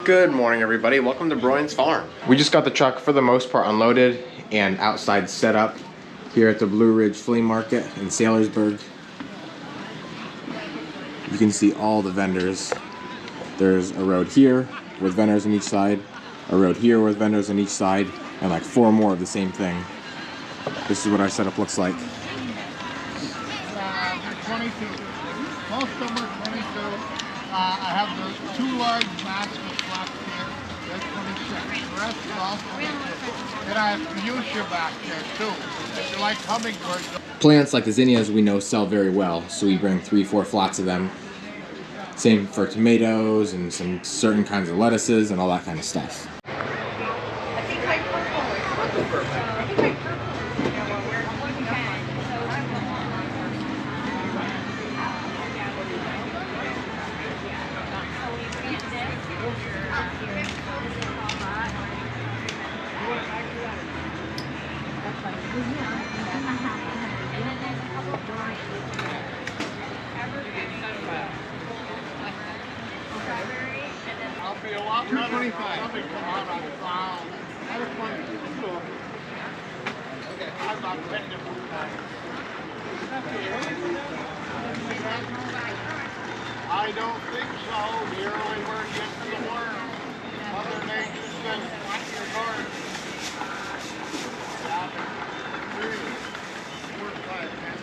Good morning, everybody. Welcome to Broyans Farm. We just got the truck for the most part unloaded and outside set up here at the Blue Ridge Flea Market in Saylorsburg. You can see all the vendors. There's a road here with vendors on each side, a road here with vendors on each side, and like 4 more of the same thing. This is what our setup looks like. 22. Most of them are 22. I have the 2 large basket flats here. They're 26. The rest is all 22. And I have fuchsia back there too. If you like hummingbirds. Plants like the zinnias we know sell very well, so we bring 3-4 flats of them. Same for tomatoes and some certain kinds of lettuces and all that kind of stuff. I don't think so. The early bird gets to the worm. Mother Nature says, watch your garden. 3, 4, 5, 10.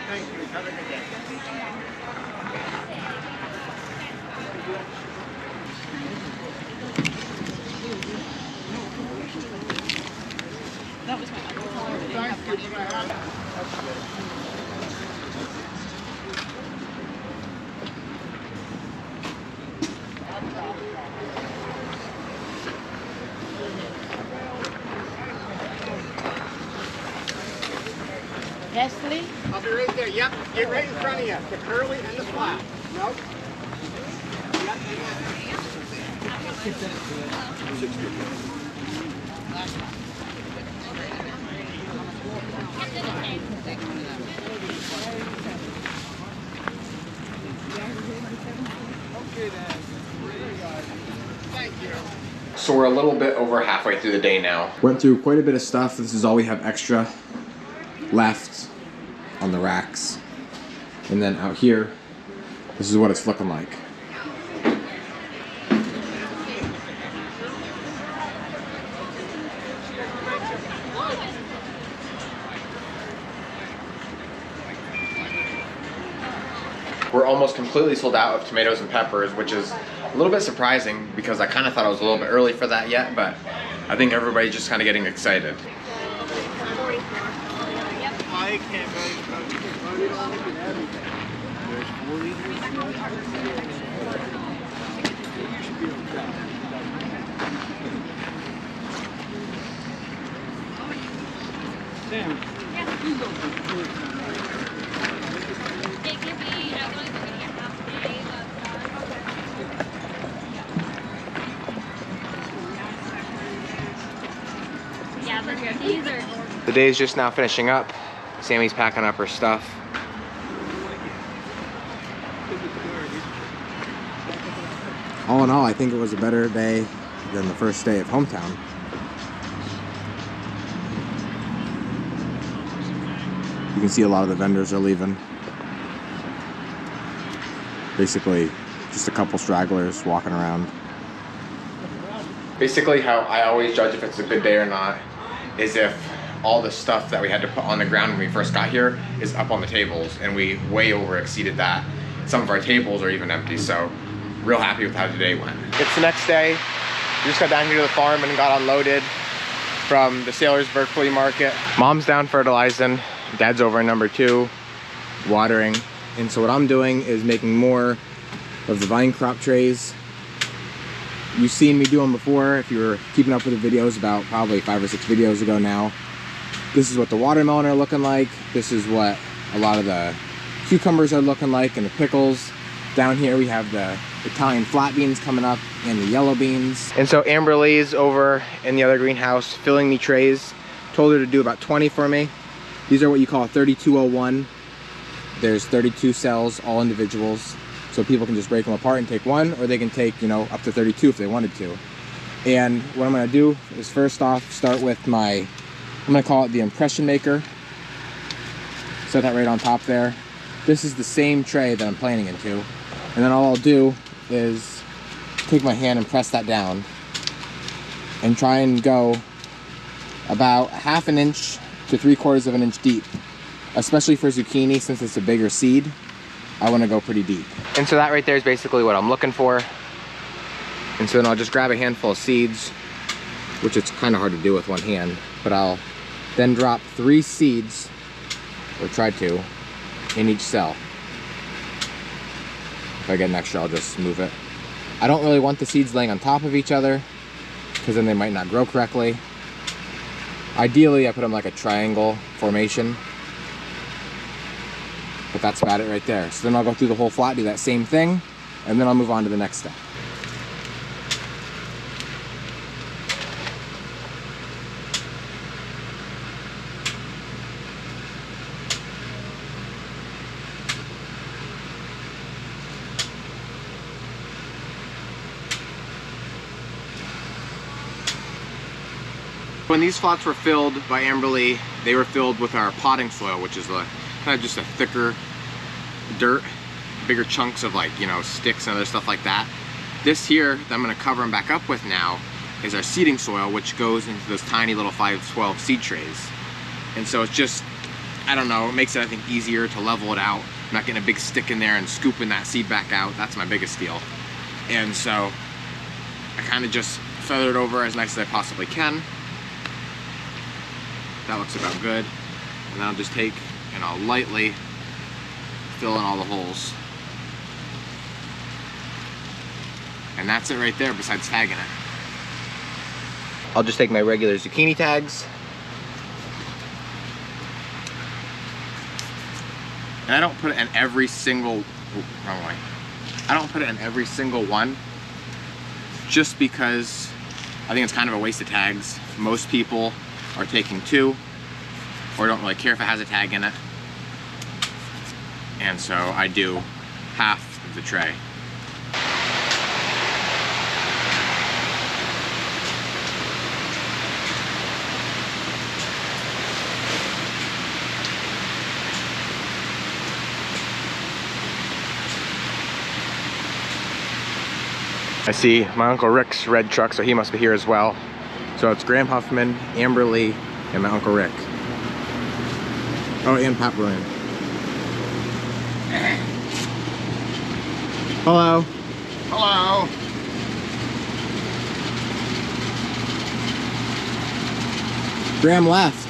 Thank you. Have a good day. That was my uncle. Thank you, but I have... Yes, Flea? I'll be right there. Yep, get right in front of you. The curly and the flat. Nope. Okay then. Thank you. So we're a little bit over halfway through the day now. Went through quite a bit of stuff. This is all we have extra left on the racks. And then out here, this is what it's looking like. We're almost completely sold out of tomatoes and peppers, which is a little bit surprising because I kind of thought it was a little bit early for that yet, but I think everybody's just kind of getting excited. I can't very There's 40. Sam. The day is just now finishing up. Sammy's packing up her stuff. All in all, I think it was a better day than the first day of hometown. You can see a lot of the vendors are leaving. Basically, just a couple stragglers walking around. Basically, how I always judge if it's a good day or not is if all the stuff that we had to put on the ground when we first got here is up on the tables, and we way over exceeded that. Some of our tables are even empty, so real happy with how today went. It's the next day. We just got down here to the farm and got unloaded from the Saylorsburg Flea Market. Mom's down fertilizing, Dad's over in number 2, watering. And so what I'm doing is making more of the vine crop trays. You've seen me do them before if you were keeping up with the videos, about probably 5 or 6 videos ago now. This is what the watermelon are looking like. This is what a lot of the cucumbers are looking like, and the pickles. Down here we have the Italian flat beans coming up and the yellow beans. And so Amberly's over in the other greenhouse filling me trays. Told her to do about 20 for me. These are what you call a 3201. There's 32 cells, all individuals. so people can just break them apart and take one, or they can take, you know, up to 32 if they wanted to. And what I'm gonna do is first off start with my, I'm gonna call it the impression maker. Set that right on top there. This is the same tray that I'm planing into. And then all I'll do is take my hand and press that down and try and go about 1/2 inch to 3/4 of an inch deep. Especially for zucchini, since it's a bigger seed, I want to go pretty deep. And so that right there is basically what I'm looking for. And so then I'll just grab a handful of seeds, which it's kind of hard to do with one hand, but I'll then drop 3 seeds, or try to, in each cell. If I get an extra, I'll just move it. I don't really want the seeds laying on top of each other, because then they might not grow correctly. Ideally, I put them like a triangle formation. But that's about it right there. So then I'll go through the whole flat, do that same thing, and then I'll move on to the next step. When these flats were filled by Amberly, they were filled with our potting soil, which is kind of just a thicker dirt, bigger chunks of, like, you know, sticks and other stuff like that. This here that I'm going to cover them back up with now is our seeding soil, which goes into those tiny little 512 seed trays. And so it's just, I don't know, it makes it, I think, easier to level it out. I'm not getting a big stick in there and scooping that seed back out. That's my biggest deal. And so I kind of just feather it over as nice as I possibly can. That looks about good. And then I'll just take and I'll lightly fill in all the holes. And that's it right there, besides tagging it. I'll just take my regular zucchini tags. And I don't put it in every single, wrong way. I don't put it in every single one, just because I think it's kind of a waste of tags. Most people are taking 2, or don't really care if it has a tag in it. And so I do half of the tray. I see my Uncle Rick's red truck, so he must be here as well. So it's Graham Huffman, Amberly, and my Uncle Rick. Oh, and Pat Bryan. Hello. Hello. Graham left.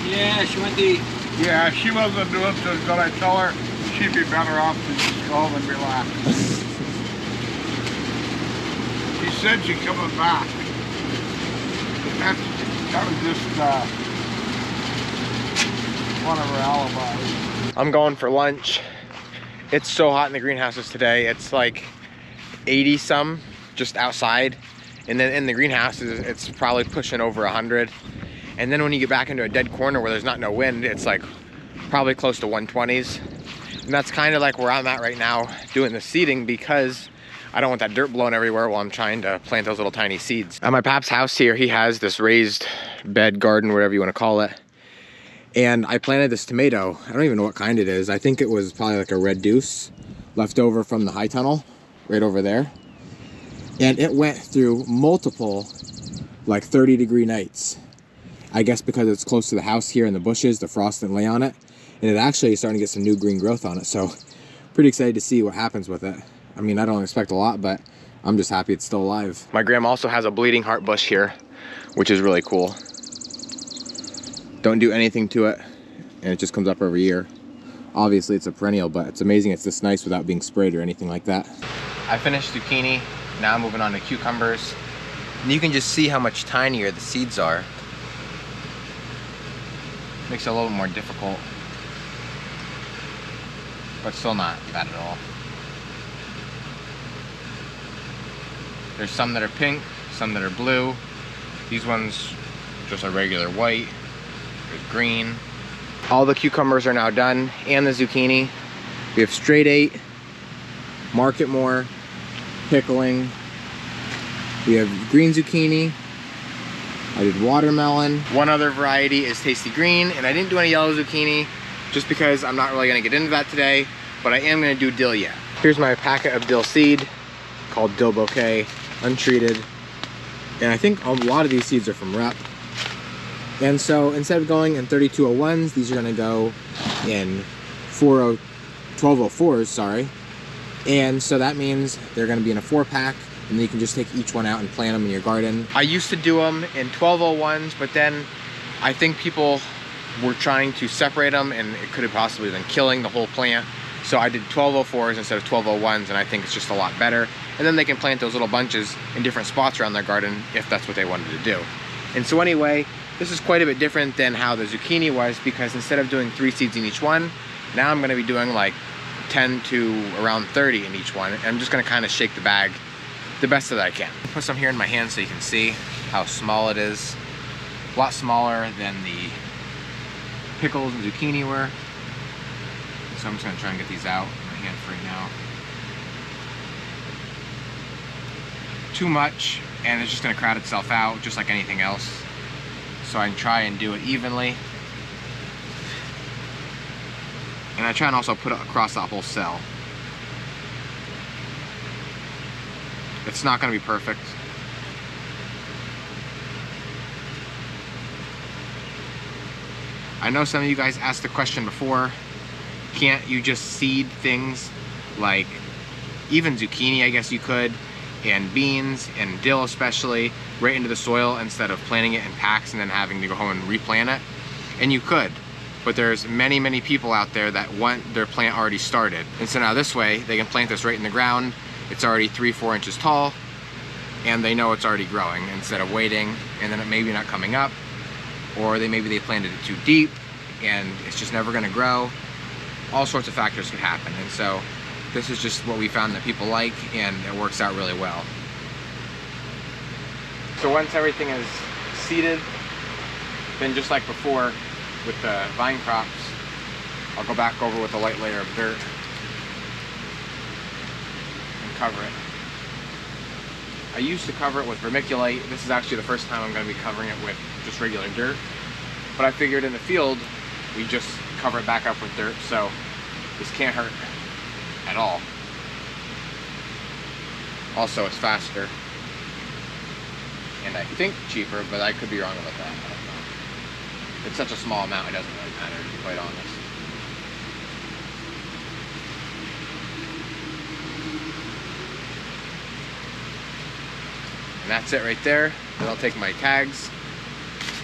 Yeah, she went to eat. Yeah, she wasn't doing so good. I tell her she'd be better off to just go home and relax. She said she's coming back. That was just one of her alibis. I'm going for lunch. It's so hot in the greenhouses today. It's like 80 some just outside. And then in the greenhouses, it's probably pushing over 100. And then when you get back into a dead corner where there's not no wind, it's like probably close to 120s. And that's kind of like where I'm at right now doing the seeding, because I don't want that dirt blowing everywhere while I'm trying to plant those little tiny seeds. At my pap's house here, he has this raised bed garden, whatever you want to call it. And I planted this tomato. I don't even know what kind it is. I think it was probably like a red deuce left over from the high tunnel right over there. And it went through multiple like 30-degree nights. I guess because it's close to the house here and the bushes, the frost didn't lay on it. And it actually is starting to get some new green growth on it. So pretty excited to see what happens with it. I mean, I don't expect a lot, but I'm just happy it's still alive. My grandma also has a bleeding heart bush here, which is really cool. Don't do anything to it, and it just comes up every year. Obviously, it's a perennial, but it's amazing it's this nice without being sprayed or anything like that. I finished zucchini. Now I'm moving on to cucumbers. And you can just see how much tinier the seeds are. Makes it a little more difficult, but still not bad at all. There's some that are pink, some that are blue. These ones just a regular white. There's green. All the cucumbers are now done, and the zucchini. We have straight 8, market more, pickling. We have green zucchini. I did watermelon. One other variety is tasty green, and I didn't do any yellow zucchini just because I'm not really gonna get into that today, but I am gonna do dill yet. Here's my packet of dill seed called Dill Bouquet, untreated. And I think a lot of these seeds are from Rep. And so instead of going in 3201s, these are gonna go in 1204s, sorry. And so that means they're gonna be in a 4-pack, and then you can just take each one out and plant them in your garden. I used to do them in 1201s, but then I think people were trying to separate them, and it could have possibly been killing the whole plant. So I did 1204s instead of 1201s, and I think it's just a lot better. And then they can plant those little bunches in different spots around their garden if that's what they wanted to do. And so anyway, this is quite a bit different than how the zucchini was, because instead of doing 3 seeds in each one, now I'm gonna be doing like 10 to around 30 in each one. And I'm just gonna kind of shake the bag the best that I can. Put some here in my hand so you can see how small it is. A lot smaller than the pickles and zucchini were. So I'm just gonna try and get these out in my hand for right now. Too much, and it's just gonna crowd itself out just like anything else. So I try and do it evenly. And I try and also put it across that whole cell. It's not gonna be perfect. I know some of you guys asked the question before, can't you just seed things like even zucchini, I guess you could, and beans and dill especially, right into the soil instead of planting it in packs and then having to go home and replant it? And you could, but there's many, many people out there that want their plant already started. And so now this way, they can plant this right in the ground. It's already 3-4 inches tall, and they know it's already growing instead of waiting and then it maybe not coming up, or maybe they planted it too deep and it's just never gonna grow. All sorts of factors could happen. And so this is just what we found that people like, and it works out really well. So once everything is seeded, then just like before with the vine crops, I'll go back over with a light layer of dirt and cover it. I used to cover it with vermiculite. This is actually the first time I'm going to be covering it with just regular dirt. But I figured in the field, we just cover it back up with dirt, so this can't hurt at all. Also, it's faster. And I think cheaper, but I could be wrong about that. I don't know. It's such a small amount, it doesn't really matter, to be quite honest. And that's it right there. Then I'll take my tags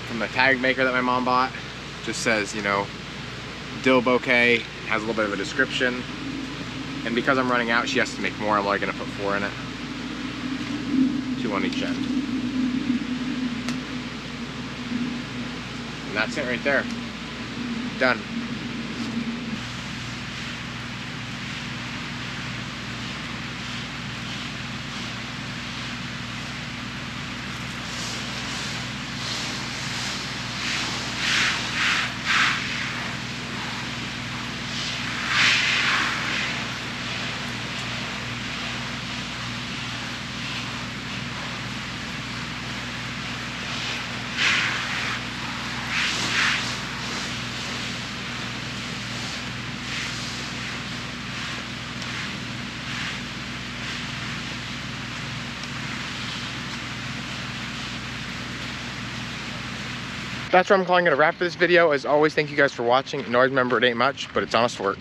from the tag maker that my mom bought. Just says, you know, Dill Bouquet, has a little bit of a description. And because I'm running out, she has to make more. I'm only gonna put 4 in it. 2 on each end. And that's it right there. Done. That's where I'm calling it a wrap for this video. As always, thank you guys for watching. And always remember, it ain't much, but it's honest work.